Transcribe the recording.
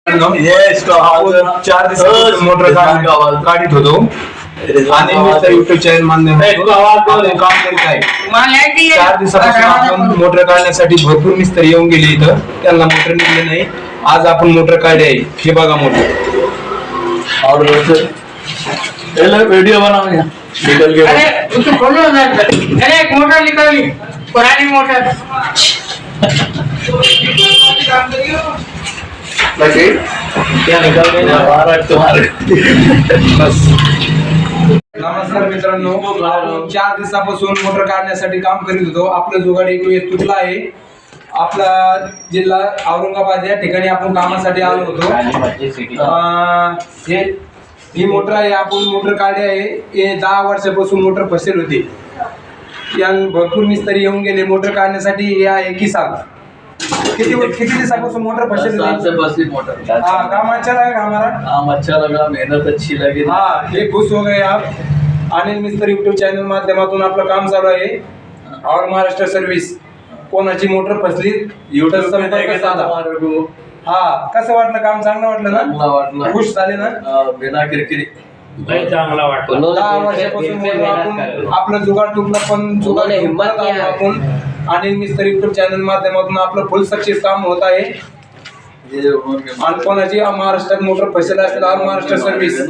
4 दिवसापासून मोटर काढीत होतो आणि युट्यूब चॅनल माध्यमातून काम करीत आहे. 4 दिवसापासून आपण मोटर काढण्यासाठी भरपूर मिस्त्री येऊन गेले इथं, त्यांना मोटर निघले नाही. आज आपण मोटर काढली आहे. हे बघा मोटर और वीडियो बनाओ निकल के उसको खोलो ना। अरे एक मोटर निकाली, पुरानी मोटर। क्या निकल गया तुम्हारे बस. नमस्कार मित्रांनो, आपण 4 दिवसापासून मोटर काढण्यासाठी काम करीत होतो. आपलं जुगाड एक तुटला आहे. आपला जिल्हा औरंगाबाद या ठिकाणी आपण कामासाठी आलो होतो. ही मोटर आहे, आपण मोटर काढली आहे. हे 10 वर्षापासून मोटर फसेल होती. या भरपूर मिस्त्री येऊन गेले मोटर काढण्यासाठी. हे आहे की साल किती दिवसापासून मोटर फसेल होती. मोटर हाँ, काम अच्छा लगा हमारा. काम अच्छा लगा, मेहनत अच्छी लगी. हाँ, ये खुश हो गए आप. अनिल मिस्त्री यूट्यूब चॅनल माध्यमातून आपलं काम चालू आहे. और महाराष्ट्र सर्व्हिस, कोणाची मोटर फसली YouTube संपर्क साधा. हा, कसं वाटलं काम? चांगलं वाटलं ना? खुश झाले ना? बिना किरकिरी चांगला वाटतो. 10 वर्षापासून आपण आपलं जुगाड तुटलं, पण जुगाड हिंमत आपण अनिल मिस्त्री यूट्यूब चॅनल माध्यमातून आपलं फुल सक्सेस काम होत आहे. आणि कोणाची महाराष्ट्रात मोटर फसेल असेल, महाराष्ट्र सर्व्हिस